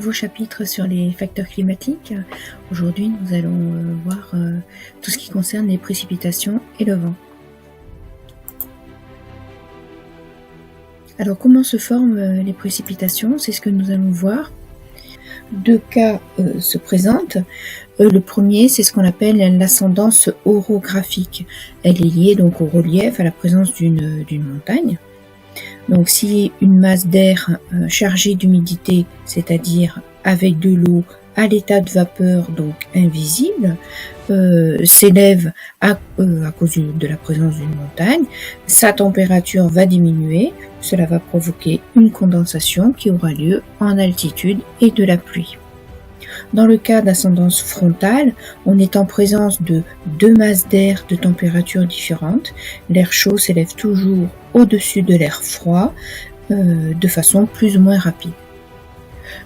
nouveau chapitre sur les facteurs climatiques. Aujourd'hui, nous allons voir tout ce qui concerne les précipitations et le vent. Alors, comment se forment les précipitations? C'est ce que nous allons voir. Deux cas se présentent. Le premier, c'est ce qu'on appelle l'ascendance orographique. Elle est liée donc au relief, à la présence d'une montagne. Donc si une masse d'air chargée d'humidité, c'est-à-dire avec de l'eau à l'état de vapeur, donc invisible, s'élève à cause de la présence d'une montagne, sa température va diminuer, cela va provoquer une condensation qui aura lieu en altitude et de la pluie. Dans le cas d'ascendance frontale, on est en présence de deux masses d'air de température différentes. L'air chaud s'élève toujours au-dessus de l'air froid de façon plus ou moins rapide.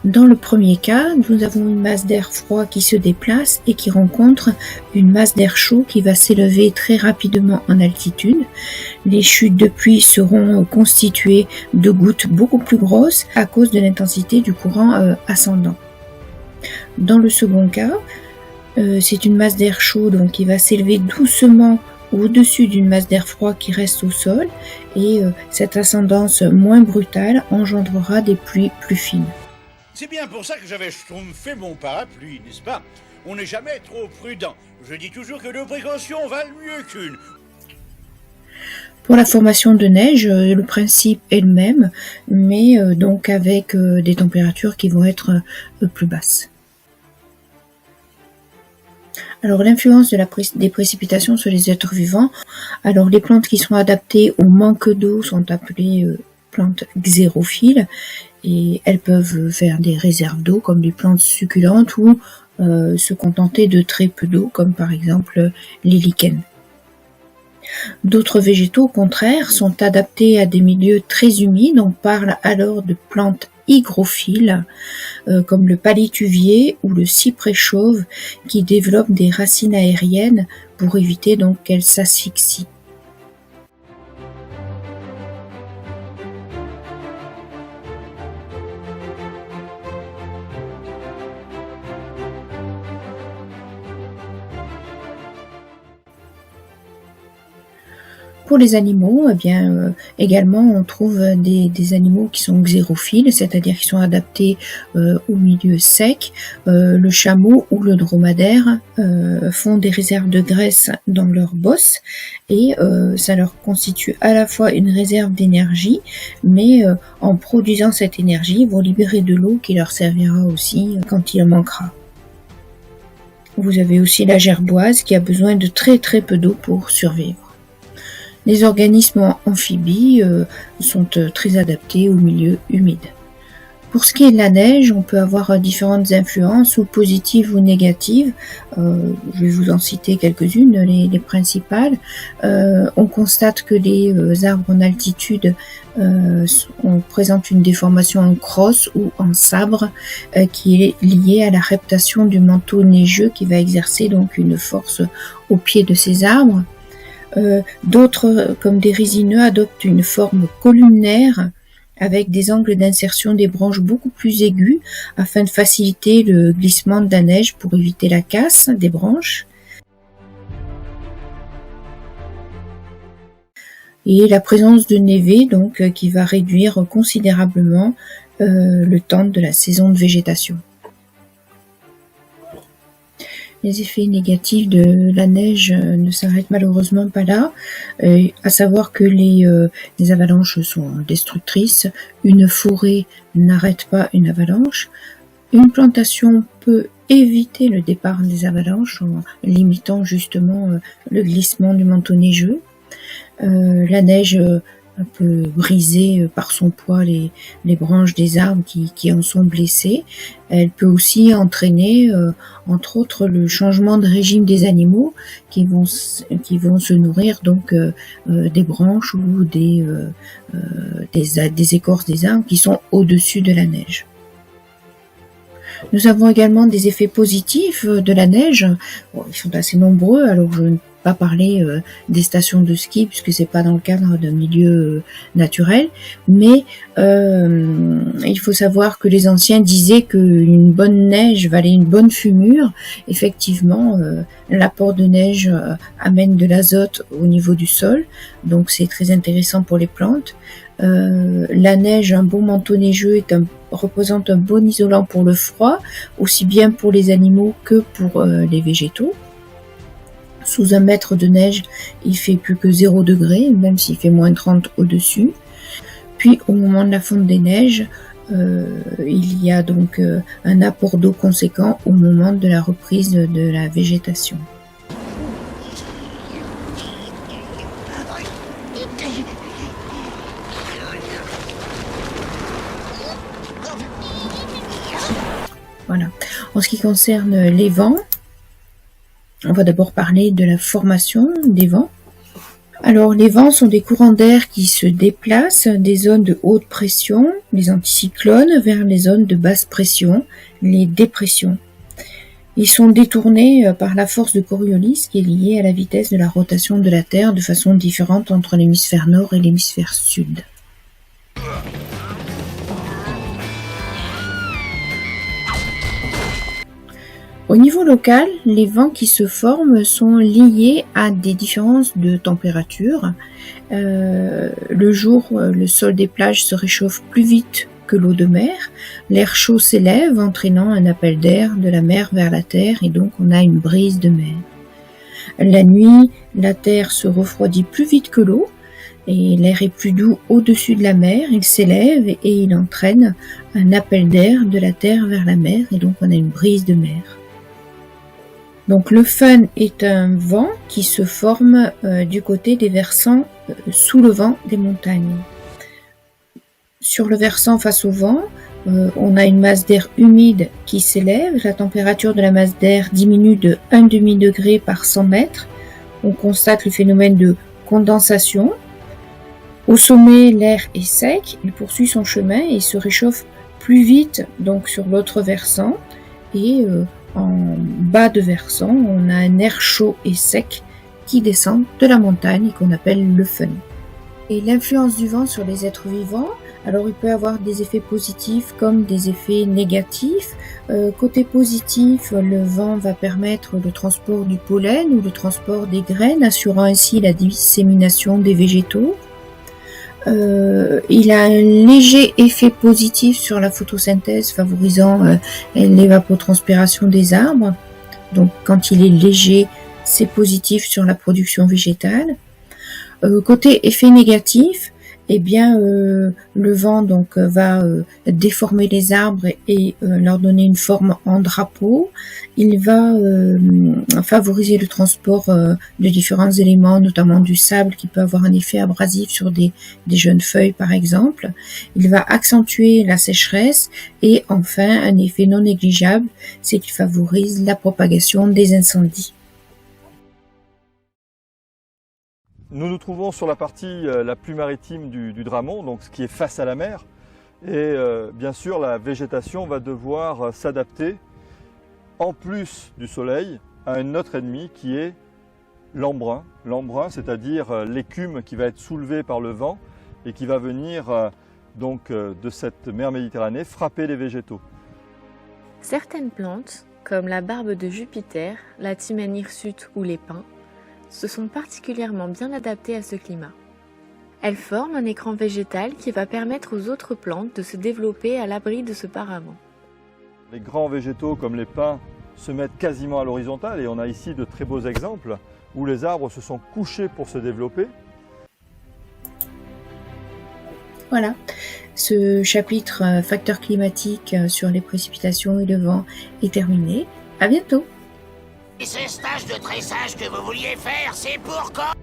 Dans le premier cas, nous avons une masse d'air froid qui se déplace et qui rencontre une masse d'air chaud qui va s'élever très rapidement en altitude. Les chutes de pluie seront constituées de gouttes beaucoup plus grosses à cause de l'intensité du courant ascendant. Dans le second cas, c'est une masse d'air chaud donc, qui va s'élever doucement au-dessus d'une masse d'air froid qui reste au sol et cette ascendance moins brutale engendrera des pluies plus fines. C'est bien pour ça que j'avais fait mon parapluie, n'est-ce pas? On n'est jamais trop prudent. Je dis toujours que deux précautions valent mieux qu'une. Pour la formation de neige, le principe est le même, mais donc avec des températures qui vont être plus basses. Alors l'influence des précipitations sur les êtres vivants. Alors les plantes qui sont adaptées au manque d'eau sont appelées plantes xérophiles et elles peuvent faire des réserves d'eau comme les plantes succulentes ou se contenter de très peu d'eau comme par exemple les lichens. D'autres végétaux, au contraire, sont adaptés à des milieux très humides. On parle alors de plantes hygrophiles, comme le palétuvier ou le cyprès chauve, qui développent des racines aériennes pour éviter donc qu'elles s'asphyxient. Pour les animaux, également on trouve des animaux qui sont xérophiles, c'est-à-dire qui sont adaptés au milieu sec. Le chameau ou le dromadaire font des réserves de graisse dans leurs bosses et ça leur constitue à la fois une réserve d'énergie, mais en produisant cette énergie, ils vont libérer de l'eau qui leur servira aussi quand il en manquera. Vous avez aussi la gerboise qui a besoin de très très peu d'eau pour survivre. Les organismes amphibies sont très adaptés au milieu humide. Pour ce qui est de la neige, on peut avoir différentes influences, ou positives ou négatives. Je vais vous en citer quelques-unes, les principales. On constate que les arbres en altitude présentent une déformation en crosse ou en sabre qui est liée à la reptation du manteau neigeux qui va exercer donc une force au pied de ces arbres. D'autres, comme des résineux, adoptent une forme columnaire avec des angles d'insertion des branches beaucoup plus aigus afin de faciliter le glissement de la neige pour éviter la casse des branches. Et la présence de névé donc qui va réduire considérablement le temps de la saison de végétation. Les effets négatifs de la neige ne s'arrêtent malheureusement pas là, à savoir que les avalanches sont destructrices, une forêt n'arrête pas une avalanche, une plantation peut éviter le départ des avalanches en limitant justement le glissement du manteau neigeux. La neige peut briser par son poids les branches des arbres qui en sont blessées. Elle peut aussi entraîner, entre autres, le changement de régime des animaux qui vont se nourrir donc des branches ou des écorces des arbres qui sont au-dessus de la neige. Nous avons également des effets positifs de la neige. Bon, ils sont assez nombreux, alors je ne pas parler des stations de ski puisque c'est pas dans le cadre d'un milieu naturel, mais il faut savoir que les anciens disaient qu'une bonne neige valait une bonne fumure. Effectivement, l'apport de neige amène de l'azote au niveau du sol, donc c'est très intéressant pour les plantes. La neige, un bon manteau neigeux représente un bon isolant pour le froid, aussi bien pour les animaux que pour les végétaux. Sous 1 mètre de neige, il fait plus que 0 degré, même s'il fait moins 30 au-dessus. Puis au moment de la fonte des neiges, il y a donc un apport d'eau conséquent au moment de la reprise de la végétation. Voilà. En ce qui concerne les vents, on va d'abord parler de la formation des vents. Alors, les vents sont des courants d'air qui se déplacent des zones de haute pression, les anticyclones, vers les zones de basse pression, les dépressions. Ils sont détournés par la force de Coriolis qui est liée à la vitesse de la rotation de la Terre de façon différente entre l'hémisphère nord et l'hémisphère sud. Au niveau local, les vents qui se forment sont liés à des différences de température. Le jour, le sol des plages se réchauffe plus vite que l'eau de mer. L'air chaud s'élève, entraînant un appel d'air de la mer vers la terre, et donc on a une brise de mer. La nuit, la terre se refroidit plus vite que l'eau, et l'air est plus doux au-dessus de la mer, il s'élève et il entraîne un appel d'air de la terre vers la mer, et donc on a une brise de mer. Donc le Föhn est un vent qui se forme du côté des versants sous le vent des montagnes. Sur le versant face au vent, on a une masse d'air humide qui s'élève. La température de la masse d'air diminue de 1 demi-degré par 100 mètres. On constate le phénomène de condensation. Au sommet, l'air est sec, il poursuit son chemin et se réchauffe plus vite donc sur l'autre versant. Et en bas de versant, on a un air chaud et sec qui descend de la montagne et qu'on appelle le Föhn. Et l'influence du vent sur les êtres vivants, alors il peut avoir des effets positifs comme des effets négatifs. Côté positif, le vent va permettre le transport du pollen ou le transport des graines, assurant ainsi la dissémination des végétaux. Il a un léger effet positif sur la photosynthèse, favorisant l'évapotranspiration des arbres. Donc quand il est léger, c'est positif sur la production végétale. Côté effet négatif, eh bien le vent donc va déformer les arbres et leur donner une forme en drapeau. Il va favoriser le transport de différents éléments, notamment du sable qui peut avoir un effet abrasif sur des jeunes feuilles par exemple. Il va accentuer la sécheresse et enfin un effet non négligeable, c'est qu'il favorise la propagation des incendies. Nous nous trouvons sur la partie la plus maritime du Dramont, donc ce qui est face à la mer. Et bien sûr, la végétation va devoir s'adapter, en plus du soleil, à un autre ennemi qui est l'embrun. L'embrun, c'est-à-dire l'écume qui va être soulevée par le vent et qui va venir donc de cette mer Méditerranée frapper les végétaux. Certaines plantes, comme la barbe de Jupiter, la Timène hirsute ou les pins, se sont particulièrement bien adaptées à ce climat. Elles forment un écran végétal qui va permettre aux autres plantes de se développer à l'abri de ce paravent. Les grands végétaux comme les pins se mettent quasiment à l'horizontale et on a ici de très beaux exemples où les arbres se sont couchés pour se développer. Voilà, ce chapitre facteurs climatiques sur les précipitations et le vent est terminé. À bientôt. Et ce stage de tressage que vous vouliez faire, c'est pour quand ?